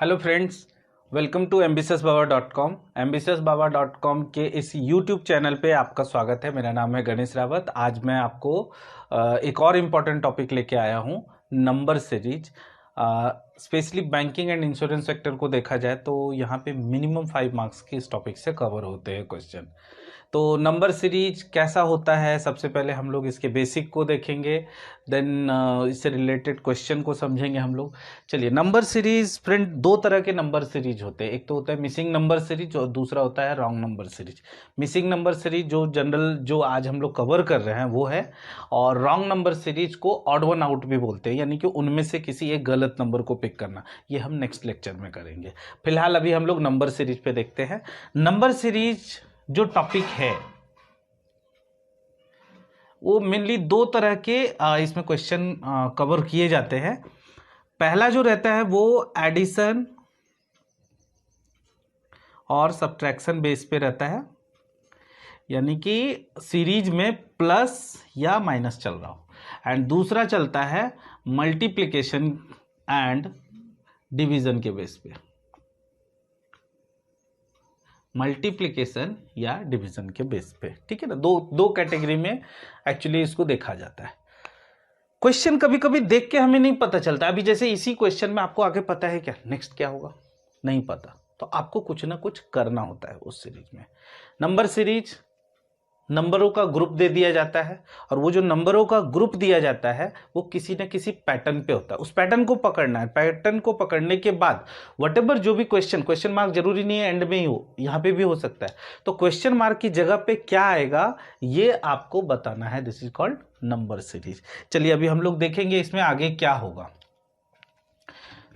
Hello friends, welcome to ambitiousbaba.com। ambitiousbaba.com के इस YouTube channel पे आपका स्वागत है। मेरा नाम है गणेश रावत। आज मैं आपको एक और इम्पॉर्टेंट टॉपिक लेके आया हूँ, number series. Specially banking and insurance sector को देखा जाए तो यहाँ पे मिनिमम 5 मार्क्स के इस टॉपिक से कवर होते हैं क्वेश्चन। तो नंबर सीरीज कैसा होता है, सबसे पहले हम लोग इसके बेसिक को देखेंगे, देन इससे रिलेटेड क्वेश्चन को समझेंगे हम लोग। चलिए, नंबर सीरीज फ्रेंड, दो तरह के नंबर सीरीज होते हैं। एक तो होता है मिसिंग नंबर सीरीज और दूसरा होता है wrong number series. Missing number series जो जनरल जो आज हम लोग कवर कर रहे हैं वो है, और रॉन्ग नंबर सीरीज को ऑड वन आउट भी बोलते हैं, यानी कि उनमें से किसी एक गलत नंबर को पिक करना। ये हम नेक्स्ट लेक्चर में करेंगे। फिलहाल अभी हम लोग नंबर सीरीज पे देखते हैं। नंबर सीरीज जो टॉपिक है वो मेनली दो तरह के इसमें क्वेश्चन कवर किए जाते हैं। पहला जो रहता है वो एडिशन और सब्ट्रैक्शन बेस पे रहता है, यानी कि सीरीज में प्लस या माइनस चल रहा हो। एंड दूसरा चलता है मल्टीप्लिकेशन एंड डिवीजन के बेस पे, मल्टीप्लिकेशन या डिवीजन के बेस पे। ठीक है ना, दो कैटेगरी में एक्चुअली इसको देखा जाता है। क्वेश्चन कभी कभी देख के हमें नहीं पता चलता। अभी जैसे इसी क्वेश्चन में आपको आगे पता है क्या नेक्स्ट क्या होगा, नहीं पता, तो आपको कुछ ना कुछ करना होता है उस सीरीज में। नंबर सीरीज नंबरों का ग्रुप दे दिया जाता है, और वो जो नंबरों का ग्रुप दिया जाता है वो किसी न किसी पैटर्न पे होता है। उस पैटर्न को पकड़ना है। पैटर्न को पकड़ने के बाद व्हाटएवर जो भी क्वेश्चन मार्क जरूरी नहीं है एंड में ही हो, यहाँ पे भी हो सकता है, तो क्वेश्चन मार्क की जगह पे क्या आएगा ये आपको बताना है। This is called number series. चलिए, अभी हम लोग देखेंगे इसमें आगे क्या होगा।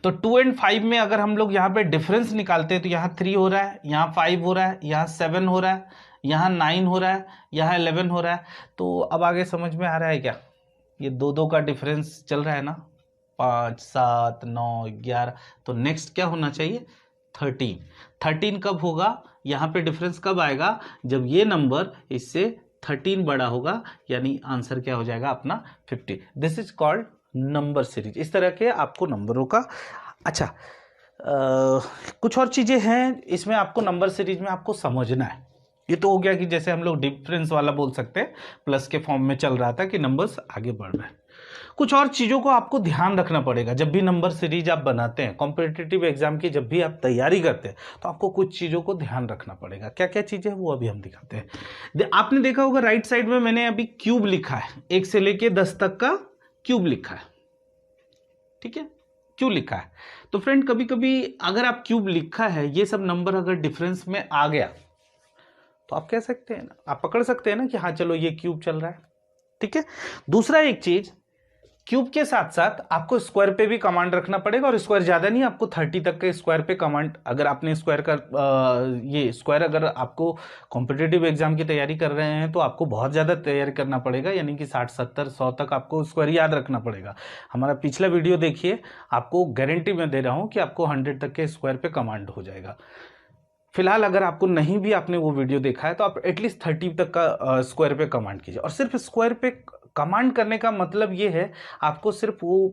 तो 2 और 5 में अगर हम लोग यहाँ पे डिफरेंस निकालते हैं तो यहाँ 3 हो रहा है, यहाँ 5 हो रहा है, यहाँ 7 हो रहा है, यहाँ 9 हो रहा है, यहाँ 11 हो रहा है। तो अब आगे समझ में आ रहा है क्या? ये दो का डिफरेंस चल रहा है ना, 5, 7, 9, 11। तो नेक्स्ट क्या होना चाहिए? 13। 13 कब होगा? यहाँ पे डिफरेंस कब आएगा? जब ये नंबर इससे 13 बड़ा होगा, यानी आंसर क्या हो जाएगा अपना 50। This is called number series. इस तरह के आपको नंबरों का अच्छा कुछ और चीजें हैं इसमें आपको नंबर सीरीज में आपको समझना है। ये तो हो गया कि जैसे हम लोग डिफरेंस वाला बोल सकते हैं, प्लस के फॉर्म में चल रहा था कि नंबर्स आगे बढ़ रहे हैं। कुछ और चीजों को आपको ध्यान रखना पड़ेगा जब भी नंबर सीरीज आप बनाते हैं। कॉम्पिटिटिव एग्जाम की जब भी आप तैयारी करते हैं तो आपको कुछ चीजों को ध्यान रखना पड़ेगा। क्या क्या चीजें हैं वो अभी हम दिखाते हैं। आपने देखा होगा राइट साइड में मैंने अभी क्यूब लिखा है, 1 से लेके 10 तक का क्यूब लिखा है। ठीक है, क्यों लिखा है? तो फ्रेंड, कभी कभी अगर आप क्यूब लिखा है, ये सब नंबर अगर डिफरेंस में आ गया तो आप कह सकते हैं ना, आप पकड़ सकते हैं ना कि हाँ चलो ये क्यूब चल रहा है। ठीक है। दूसरा एक चीज, क्यूब के साथ साथ आपको स्क्वायर पे भी कमांड रखना पड़ेगा, और स्क्वायर ज्यादा नहीं, आपको 30 तक के स्क्वायर पे कमांड। अगर आपने स्क्वायर का ये स्क्वायर अगर आपको कॉम्पिटिटिव एग्जाम की तैयारी कर रहे हैं तो आपको बहुत ज्यादा तैयारी करना पड़ेगा, यानी कि 60, 70, 100 तक आपको स्क्वायर याद रखना पड़ेगा। हमारा पिछला वीडियो देखिए, आपको गारंटी मैं दे रहा हूं कि आपको 100 तक के स्क्वायर पे कमांड हो जाएगा। फिलहाल अगर आपको नहीं भी आपने वो वीडियो देखा है तो आप एटलीस्ट 30 तक का स्क्वायर पे कमांड कीजिए। और सिर्फ स्क्वायर पे कमांड करने का मतलब ये है, आपको सिर्फ वो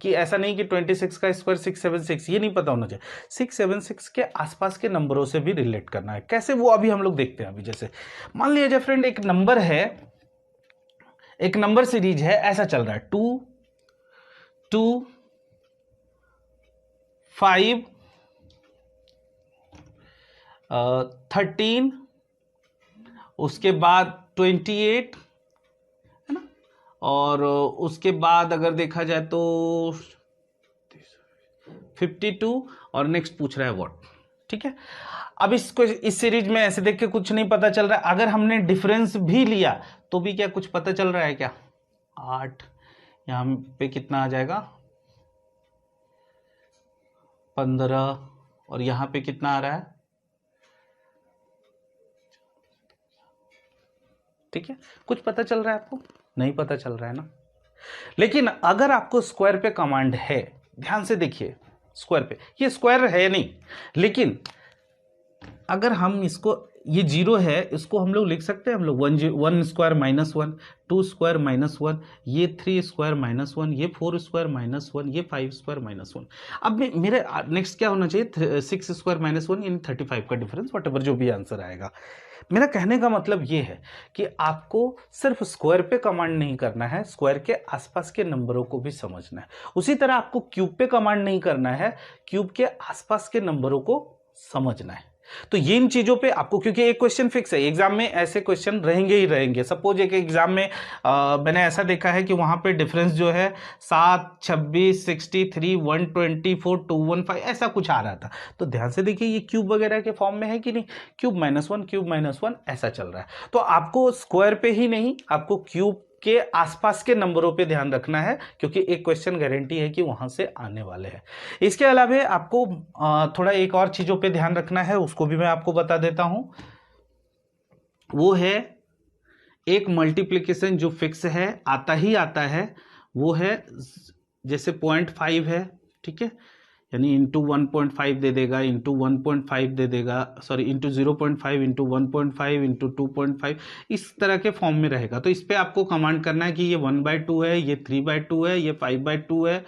कि ऐसा नहीं कि 26 का स्क्वायर 676, ये नहीं पता होना चाहिए। 676 के आसपास के नंबरों से भी रिलेट करना है। कैसे, वो अभी हम लोग देखते हैं। अभी जैसे मान लीजिए फ्रेंड, एक नंबर है, एक नंबर सीरीज है, ऐसा चल रहा है 2, 2, 5, 13, उसके बाद 28, है ना, और उसके बाद अगर देखा जाए तो 52, और नेक्स्ट पूछ रहा है व्हाट। ठीक है। अब इसको इस सीरीज में ऐसे देख के कुछ नहीं पता चल रहा है। अगर हमने डिफरेंस भी लिया तो भी क्या कुछ पता चल रहा है क्या? 8, यहां पे कितना आ जाएगा? 15, और यहां पे कितना आ रहा है? ठीक है, कुछ पता चल रहा है आपको? नहीं पता चल रहा है ना। लेकिन अगर आपको स्क्वायर पे कमांड है, ध्यान से देखिए, स्क्वायर पे, ये स्क्वायर है नहीं, लेकिन अगर हम इसको ये 0 है, इसको हम लोग लिख सकते हैं हम लोग 1 स्क्वायर माइनस 1, 2 स्क्वायर माइनस 1, ये 3 स्क्वायर माइनस 1, ये 4 स्क्वायर माइनस 1, ये 5 स्क्वायर माइनस 1। अब मेरे नेक्स्ट क्या होना चाहिए, 6 स्क्वायर माइनस 1 यानी 35 का डिफरेंस, वट जो भी आंसर आएगा। मेरा कहने का मतलब ये है कि आपको सिर्फ स्क्वायर पे कमांड नहीं करना है, स्क्वायर के आसपास के नंबरों को भी समझना है। उसी तरह आपको क्यूब पे कमांड नहीं करना है, क्यूब के आसपास के नंबरों को समझना है। तो ये इन चीजों पे आपको, क्योंकि एक क्वेश्चन फिक्स है, एग्जाम में ऐसे क्वेश्चन रहेंगे ही रहेंगे। सपोज एक एग्जाम में मैंने ऐसा देखा है कि वहां पे डिफरेंस जो है 7, 26, 63, 124, 215 ऐसा कुछ आ रहा था। तो ध्यान से देखिए ये क्यूब वगैरह के फॉर्म में है कि नहीं, क्यूब -1 क्यूब -1 ऐसा चल रहा है। तो आपको स्क्वायर पे ही नहीं, आपको क्यूब के आसपास के नंबरों पे ध्यान रखना है, क्योंकि एक क्वेश्चन गारंटी है कि वहां से आने वाले हैं। इसके अलावा आपको थोड़ा एक और चीजों पे ध्यान रखना है, उसको भी मैं आपको बता देता हूं। वो है एक मल्टीप्लिकेशन जो फिक्स है, आता ही आता है, वो है जैसे 0.5 है, ठीक है, यानी इंटू 1.5 दे देगा, इंटू 1.5 दे देगा, सॉरी इंटू 0.5 इंटू 1.5 इंटू 2.5, इस तरह के फॉर्म में रहेगा। तो इस पे आपको कमांड करना है कि ये 1/2 है, ये 3/2 है, ये 5/2 है,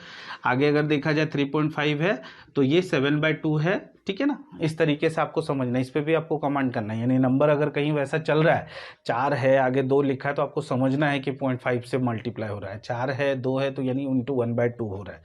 आगे अगर देखा जाए 3.5 है तो ये 7/2 है, ठीक है ना। इस तरीके से आपको समझना है, इस पे भी आपको कमांड करना है। यानी नंबर अगर कहीं वैसा चल रहा है, 4 है आगे 2 लिखा है, तो आपको समझना है कि 0.5 से मल्टीप्लाई हो रहा है। 4 है 2 है तो यानी इंटू 1/2 हो रहा है,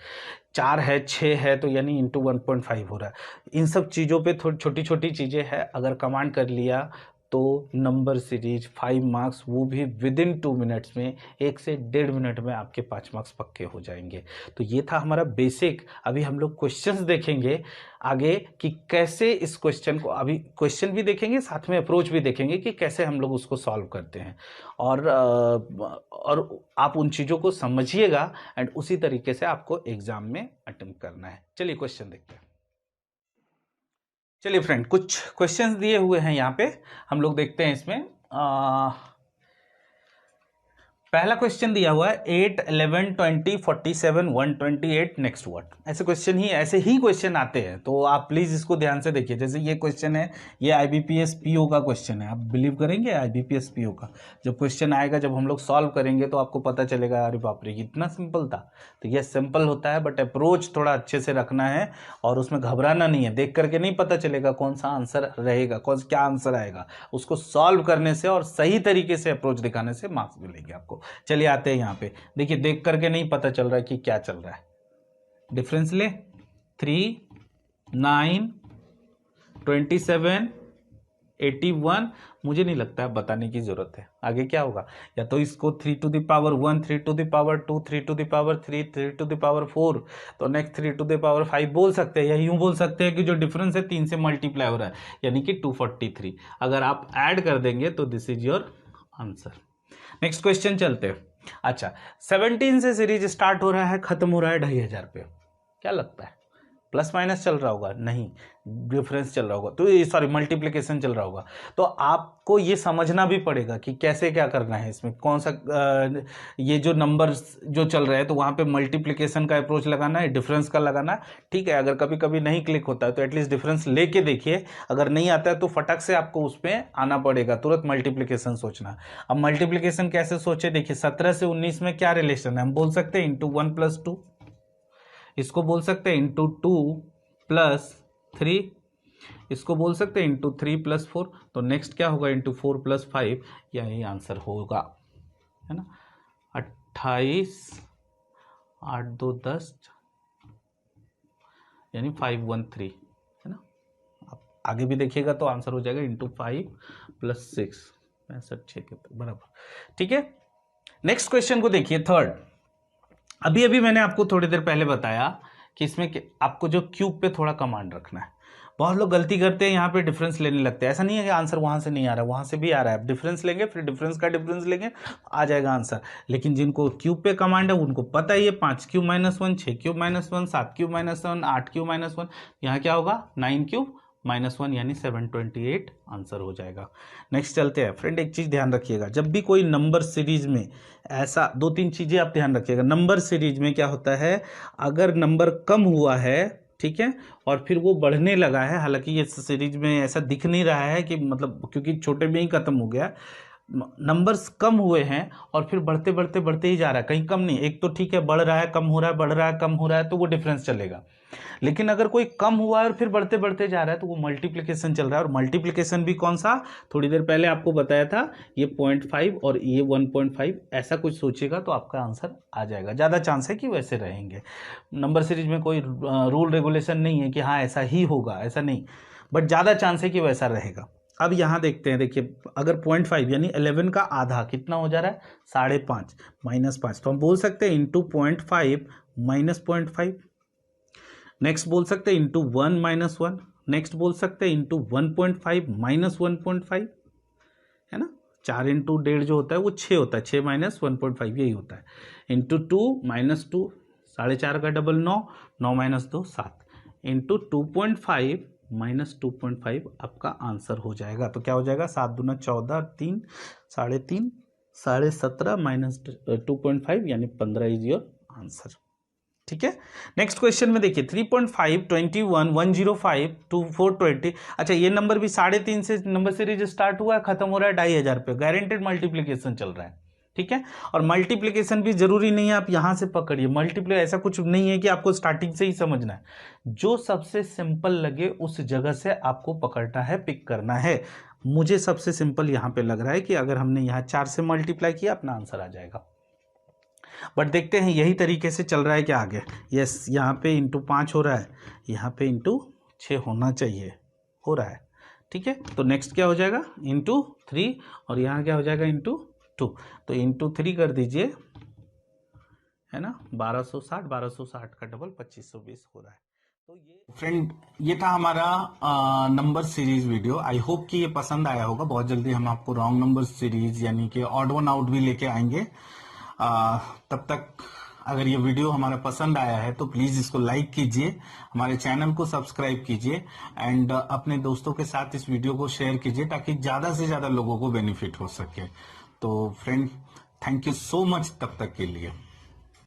4 है 6 है तो यानी इंटू 1.5 हो रहा है। इन सब चीज़ों पे थोड़ी छोटी छोटी चीज़ें हैं, अगर कमांड कर लिया तो नंबर सीरीज 5 मार्क्स, वो भी विद इन 2 मिनट्स में, 1 से 1.5 मिनट में आपके 5 मार्क्स पक्के हो जाएंगे। तो ये था हमारा बेसिक। अभी हम लोग क्वेश्चंस देखेंगे आगे कि कैसे इस क्वेश्चन को, अभी क्वेश्चन भी देखेंगे साथ में अप्रोच भी देखेंगे कि कैसे हम लोग उसको सॉल्व करते हैं, और आप उन चीज़ों को समझिएगा एंड उसी तरीके से आपको एग्जाम में अटेम्प्ट करना है। चलिए क्वेश्चन देखते हैं। चलिए फ्रेंड, कुछ क्वेश्चंस दिए हुए हैं यहाँ पे, हम लोग देखते हैं इसमें। पहला क्वेश्चन दिया हुआ है 8, 11, 20, 47, 128 नेक्स्ट व्हाट। ऐसे क्वेश्चन ही, ऐसे ही क्वेश्चन आते हैं, तो आप प्लीज इसको ध्यान से देखिए। जैसे ये क्वेश्चन है, ये IBPS PO का क्वेश्चन है, आप बिलीव करेंगे IBPS PO का जब क्वेश्चन आएगा, जब हम लोग सॉल्व करेंगे तो आपको पता चलेगा अरे बाप रे इतना सिंपल था। तो ये सिंपल होता है, बट अप्रोच थोड़ा अच्छे से रखना है और उसमें घबराना नहीं है। देख करके नहीं पता चलेगा कौन सा आंसर रहेगा, क्या आंसर आएगा, उसको सॉल्व करने से और सही तरीके से अप्रोच दिखाने से मार्क्स मिलेंगे आपको। चलिए आते हैं यहाँ पे, देखिए देख करके नहीं पता चल रहा है कि क्या चल रहा है। डिफरेंस ले 3, 9, 27, 81, मुझे नहीं लगता है बताने की जरूरत है। आगे क्या होगा, या तो इसको 3 to the power 1, 3 to the power 2, 3 to the power 3, 3 to the power 4, तो नेक्स्ट 3 to the power 5 बोल सकते हैं, या यूं बोल सकते हैं कि जो डिफरेंस है 3 से मल्टीप्लाई हो रहा है, यानी कि 243। अगर आप ऐड कर देंगे तो this is your answer. Next question चलते हैं। अच्छा, 17 से सीरीज स्टार्ट हो रहा है, खत्म हो रहा है 2500 पे। क्या लगता है, प्लस माइनस चल रहा होगा? नहीं, डिफरेंस चल रहा होगा, तो ये सॉरी मल्टीप्लिकेशन चल रहा होगा। तो आपको ये समझना भी पड़ेगा कि कैसे क्या करना है इसमें, कौन सा ये जो नंबर जो चल रहे हैं तो वहाँ पे मल्टीप्लिकेशन का अप्रोच लगाना है, डिफरेंस का लगाना है, ठीक है। अगर कभी कभी नहीं क्लिक होता है तो एटलीस्ट डिफरेंस लेके देखिए, अगर नहीं आता है तो फटक से आपको उसमें आना पड़ेगा, तुरंत मल्टीप्लिकेशन सोचना। अब मल्टीप्लिकेशन कैसे सोचे, देखिए 17 से 19 में क्या रिलेशन है, हम बोल सकते हैं इंटू 1 + 2, इसको बोल सकते हैं इंटू 2 + 3, इसको बोल सकते हैं इंटू 3 + 4, तो नेक्स्ट क्या होगा इंटू 4 + 5, यही आंसर होगा, है ना। 28, 8 2 10, यानी 513, है ना। आप आगे भी देखिएगा तो आंसर हो जाएगा इंटू 5 + 6, 65 76 बराबर, ठीक है। नेक्स्ट क्वेश्चन को देखिए, थर्ड। अभी अभी मैंने आपको थोड़ी देर पहले बताया कि इसमें आपको जो क्यूब पे थोड़ा कमांड रखना है। बहुत लोग गलती करते हैं, यहाँ पे डिफरेंस लेने लगते हैं। ऐसा नहीं है कि आंसर वहां से नहीं आ रहा है, वहां से भी आ रहा है। आप डिफरेंस लेंगे, फिर डिफरेंस का डिफरेंस लेंगे, आ जाएगा आंसर। लेकिन जिनको क्यूब पे कमांड है उनको पता ही है, 5³ - 1, 6³ - 1, 7³ - 1, 8³ - 1, यहाँ क्या होगा 9³ - 1, यानी 728 आंसर हो जाएगा। नेक्स्ट चलते हैं फ्रेंड। एक चीज ध्यान रखिएगा, जब भी कोई नंबर सीरीज में ऐसा 2-3 चीजें आप ध्यान रखिएगा। नंबर सीरीज में क्या होता है, अगर नंबर कम हुआ है ठीक है, और फिर वो बढ़ने लगा है। हालांकि ये सीरीज में ऐसा दिख नहीं रहा है कि मतलब क्योंकि छोटे में ही खत्म हो गया, नंबर्स कम हुए हैं और फिर बढ़ते बढ़ते बढ़ते ही जा रहा है, कहीं कम नहीं। एक तो ठीक है बढ़ रहा है कम हो रहा है, बढ़ रहा है कम हो रहा है, तो वो डिफरेंस चलेगा। लेकिन अगर कोई कम हुआ है और फिर बढ़ते बढ़ते जा रहा है तो वो मल्टीप्लिकेशन चल रहा है। और मल्टीप्लिकेशन भी कौन सा, थोड़ी देर पहले आपको बताया था, ये 0.5 और ये 1.5, ऐसा कुछ सोचिएगा तो आपका आंसर आ जाएगा। ज़्यादा चांस है कि वैसे रहेंगे। नंबर सीरीज में कोई रूल रेगुलेशन नहीं है कि हाँ ऐसा ही होगा, ऐसा नहीं, बट ज़्यादा चांस है कि वैसा रहेगा। अब यहाँ देखते हैं, देखिए अगर 0.5 यानी 11 का आधा कितना हो जा रहा है, 5.5 -5, तो हम बोल सकते हैं इंटू 0.5 -0.5। नेक्स्ट बोल सकते हैं इंटू 1 -1। नेक्स्ट बोल सकते हैं इंटू 1.5 -1.5, है ना। 4 इंटू 1.5 जो होता है वो 6 होता है, 6 - 1.5 यही होता है। इंटू 2 -2, 4.5 का डबल 9, 9 - 2 7, इंटू 2.5 -2.5 आपका आंसर हो जाएगा। तो क्या हो जाएगा, 7 दूना 14, 3 3.5, 17 - 2.5 यानी 15 इज योर आंसर। ठीक है, नेक्स्ट क्वेश्चन में देखिए 3.5, 21, 105, 420। अच्छा, ये नंबर भी 3.5 से नंबर सीरीज स्टार्ट हुआ है, खत्म हो रहा है 2,500 पे, गारंटेड मल्टीप्लीकेशन चल रहा है। ठीक है, और मल्टीप्लीकेशन भी जरूरी नहीं है आप यहां से पकड़िए, मल्टीप्लाई ऐसा कुछ नहीं है कि आपको स्टार्टिंग से ही समझना है। जो सबसे सिंपल लगे उस जगह से आपको पकड़ना है, पिक करना है। मुझे सबसे सिंपल यहां पे लग रहा है कि अगर हमने यहाँ 4 से मल्टीप्लाई किया अपना आंसर आ जाएगा। बट देखते हैं यही तरीके से चल रहा है क्या आगे। यस, यहाँ पे इंटू 5 हो रहा है, यहाँ पे इंटू 6 होना चाहिए, हो रहा है। ठीक है, तो नेक्स्ट क्या हो जाएगा, इंटू 3, और यहाँ क्या हो जाएगा इंटू 2। तो इंटू 3 कर दीजिए, है ना, 1260 का डबल 2520 हो रहा है। तो ये फ्रेंड, ये था हमारा number series video. I hope कि ये पसंद आया होगा। बहुत जल्दी हम आपको रॉन्ग नंबर सीरीज यानी कि ऑड वन आउट भी लेके आएंगे। तब तक अगर ये वीडियो हमारा पसंद आया है तो प्लीज इसको लाइक कीजिए, हमारे चैनल को सब्सक्राइब कीजिए, एंड अपने दोस्तों के साथ इस वीडियो को शेयर कीजिए ताकि ज्यादा से ज्यादा लोगों को बेनिफिट हो सके। तो friend, thank you so much तब तक के लिए।